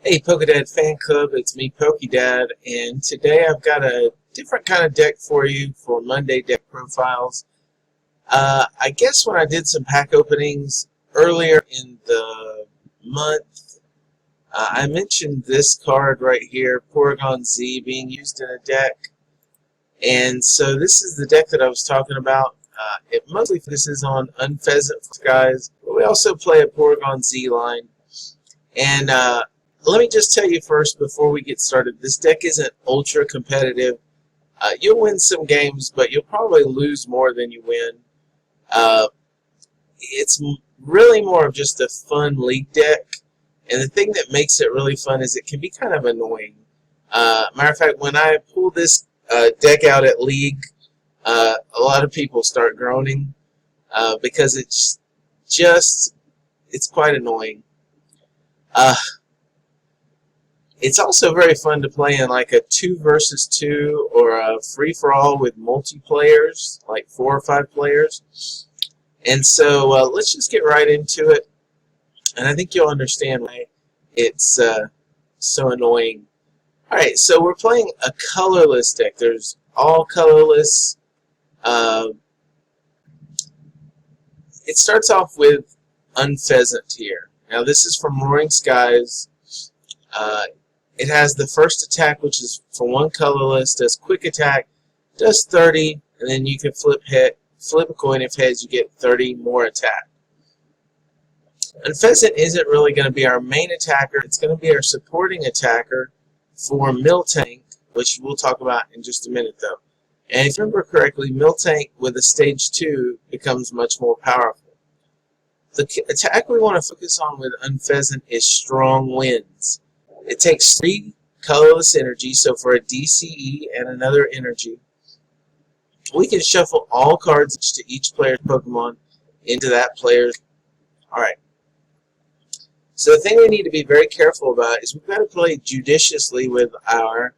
Hey PokeDad fan club, it's me PokeDad, and today I've got a different kind of deck for you for Monday deck profiles. I guess when I did some pack openings earlier in the month, I mentioned this card right here, Porygon-Z, being used in a deck. And so this is the deck that I was talking about. It mostly focuses on Unfezant guys, but we also play a Porygon-Z line. And let me just tell you first before we get started, this deck isn't ultra competitive. You'll win some games, but you'll probably lose more than you win. It's really more of just a fun league deck, and the thing that makes it really fun is it can be kind of annoying. Matter of fact, when I pull this deck out at league, a lot of people start groaning because it's quite annoying. It's also very fun to play in like a 2 versus 2 or a free-for-all with multiplayers, like 4 or 5 players. And so let's just get right into it. And I think you'll understand why it's so annoying. Alright, so we're playing a colorless deck. There's all colorless. It starts off with Unfezant here. Now this is from Roaring Skies. It has the first attack, which is for 1 colorless, does quick attack, does 30, and then you can flip a coin. If heads, you get 30 more attack. Unfezant isn't really going to be our main attacker. It's going to be our supporting attacker for Miltank, which we'll talk about in just a minute, though. And if you remember correctly, Miltank with a stage 2 becomes much more powerful. The attack we want to focus on with Unfezant is Strong Winds. It takes 3 colorless energy, so for a DCE and another energy, we can shuffle all cards to each player's Pokemon into that player's. Alright. So the thing we need to be very careful about is we've got to play judiciously with our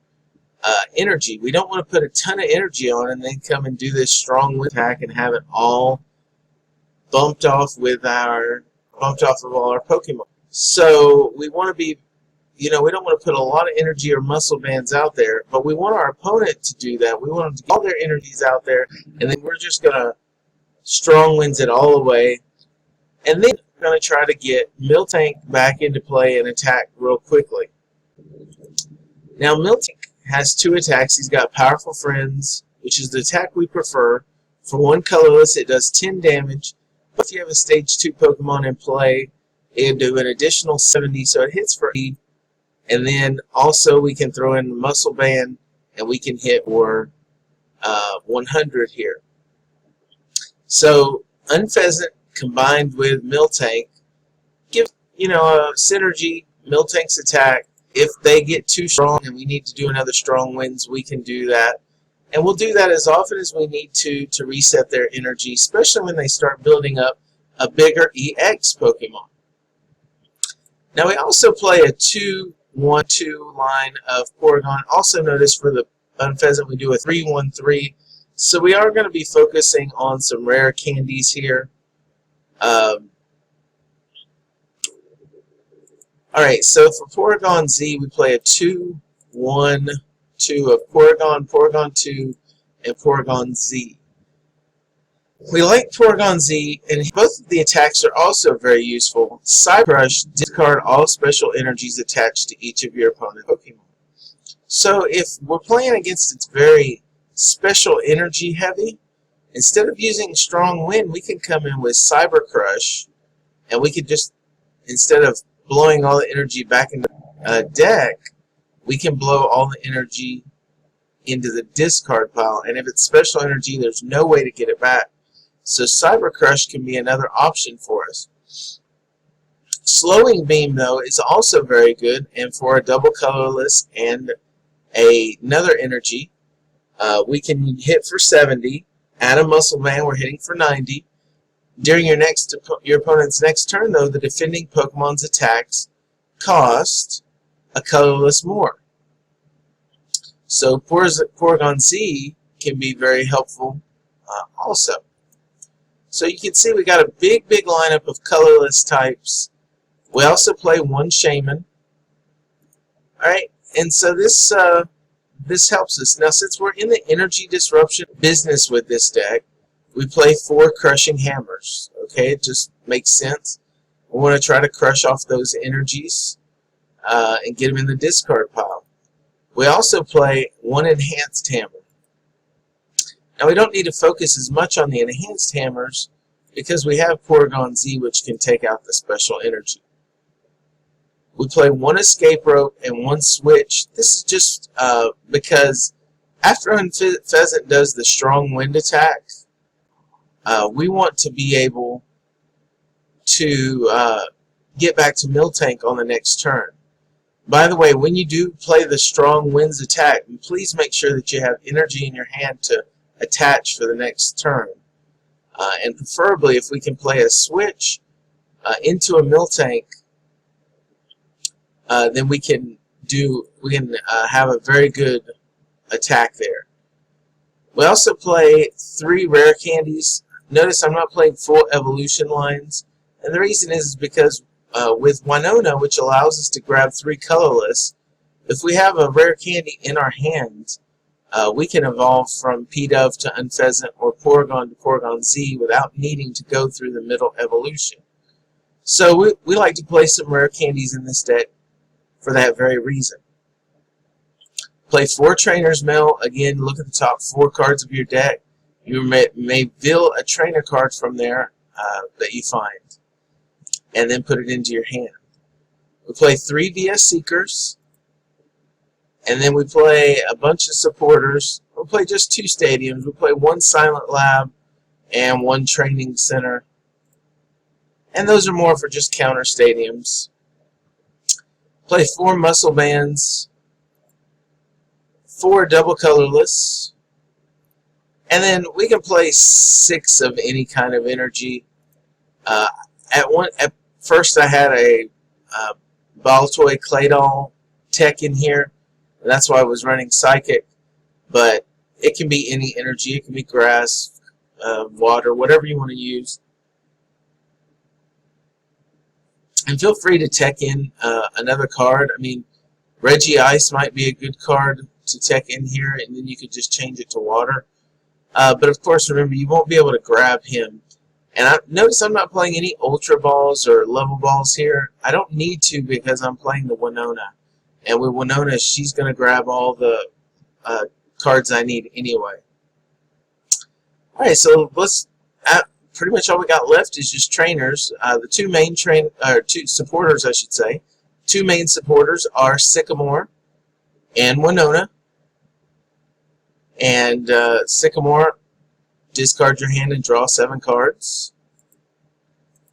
energy. We don't want to put a ton of energy on and then come and do this strong wind attack and have it all bumped off of all our Pokemon. So we want to be, we don't want to put a lot of energy or muscle bands out there, but we want our opponent to do that. We want them to get all their energies out there, and then we're just going to strong winds it all away. And then we're going to try to get Miltank back into play and attack real quickly. Now Miltank has 2 attacks. He's got Powerful Friends, which is the attack we prefer. For 1 colorless, it does 10 damage. But if you have a stage 2 Pokemon in play, it'll do an additional 70, so it hits for 80. And then also we can throw in Muscle Band, and we can hit for 100 here. So Unfezant combined with Miltank give a synergy. Miltank's attack. If they get too strong and we need to do another Strong Winds, we can do that. And we'll do that as often as we need to reset their energy, especially when they start building up a bigger EX Pokemon. Now we also play a 2-1-2 line of Porygon. Also notice for the Unfezant we do a 3-1-3. So we are going to be focusing on some rare candies here. Alright, so for Porygon-Z we play a 2-1-2 of Porygon, Porygon-2, and Porygon-Z. We like Porygon-Z, and both of the attacks are also very useful. Cyber Crush, discard all special energies attached to each of your opponent's Pokemon. So if we're playing against its very special energy heavy, instead of using Strong Wind, we can come in with Cyber Crush, and we can just, instead of blowing all the energy back into the deck, we can blow all the energy into the discard pile. And if it's special energy, there's no way to get it back. So Cyber Crush can be another option for us. Slowing Beam, though, is also very good, and for a double colorless and another energy, we can hit for 70. Add a Muscle Band, we're hitting for 90. During your opponent's next turn, though, the defending Pokemon's attacks cost a colorless more. So Porygon-Z can be very helpful also. So you can see we got a big lineup of colorless types. We also play 1 Shaman. Alright, and so this helps us. Now, since we're in the energy disruption business with this deck, we play 4 crushing hammers. Okay, it just makes sense. We want to try to crush off those energies and get them in the discard pile. We also play 1 enhanced hammer. Now, we don't need to focus as much on the enhanced hammers because we have Porygon-Z, which can take out the special energy. We play 1 escape rope and 1 switch. This is just because after Unfezant does the strong wind attack, we want to be able to get back to Miltank on the next turn. By the way, when you do play the strong winds attack, please make sure that you have energy in your hand to attach for the next turn. And preferably, if we can play a switch into a Miltank, then we can have a very good attack there. We also play 3 rare candies. Notice I'm not playing full evolution lines, and the reason is because with Winona, which allows us to grab 3 colorless, if we have a rare candy in our hand, we can evolve from P-Dove to Unfezant or Porygon to Porygon-Z without needing to go through the middle evolution. So we like to play some rare candies in this deck for that very reason. Play 4 Trainer's Mail. Again, look at the top 4 cards of your deck. You may veil a trainer card from there that you find, and then put it into your hand. We play 3 VS Seekers, and then we play a bunch of supporters. We'll play just 2 stadiums. We'll play 1 Silent Lab and 1 Training Center, and those are more for just counter stadiums. Play 4 Muscle Bands, 4 double colorless, and then we can play 6 of any kind of energy. At first I had a Baltoy Claydol tech in here. That's why I was running Psychic, but it can be any energy. It can be grass, water, whatever you want to use. And feel free to tech in another card. I mean, Reggie Ice might be a good card to tech in here, and then you could just change it to water. But of course, remember, you won't be able to grab him. And notice I'm not playing any Ultra Balls or Level Balls here. I don't need to because I'm playing the Winona. And with Winona, she's going to grab all the cards I need anyway. Alright, so pretty much all we got left is just trainers. The 2 main 2 supporters, I should say. 2 main supporters are Sycamore and Winona. And Sycamore, discard your hand and draw 7 cards.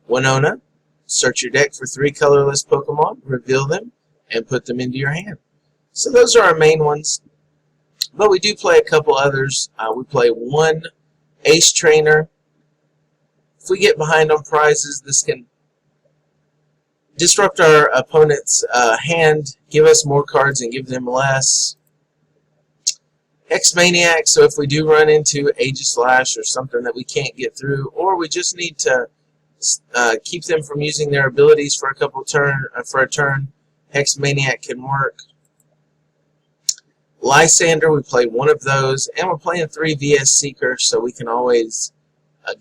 Winona, search your deck for 3 colorless Pokemon, reveal them, and put them into your hand. So those are our main ones. But we do play a couple others. We play 1 Ace Trainer. If we get behind on prizes, this can disrupt our opponent's hand, give us more cards and give them less. Hex-Maniac, so if we do run into Aegislash or something that we can't get through, or we just need to keep them from using their abilities for a turn, Hex-Maniac can work. Lysander, we play 1 of those, and we're playing 3 VS Seeker, so we can always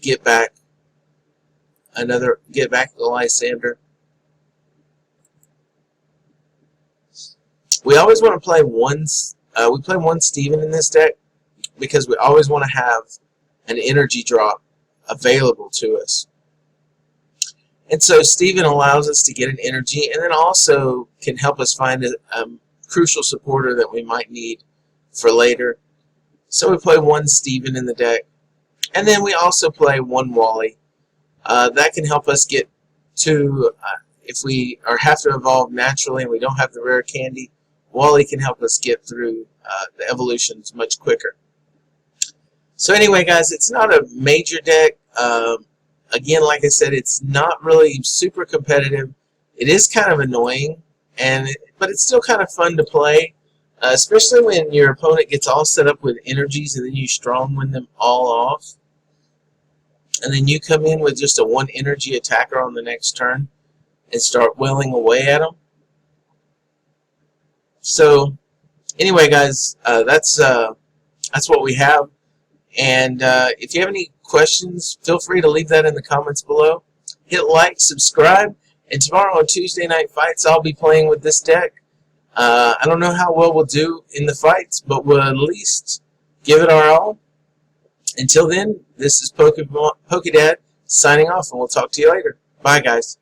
get back the Lysander. We always want to play we play 1 Steven in this deck because we always want to have an energy drop available to us. And so Steven allows us to get an energy and then also can help us find a crucial supporter that we might need for later. So we play 1 Steven in the deck. And then we also play 1 Wally. That can help us get to, if we have to evolve naturally and we don't have the rare candy, Wally can help us get through the evolutions much quicker. So anyway, guys, it's not a major deck. Again, like I said, it's not really super competitive. It is kind of annoying, but it's still kind of fun to play, especially when your opponent gets all set up with energies and then you strong win them all off. And then you come in with just a 1 energy attacker on the next turn and start welling away at them. So anyway, guys, that's what we have. And if you have any questions, feel free to leave that in the comments below. Hit like, subscribe, and tomorrow on Tuesday Night Fights, I'll be playing with this deck. I don't know how well we'll do in the fights, but we'll at least give it our all. Until then, this is Pokedad signing off, and we'll talk to you later. Bye, guys.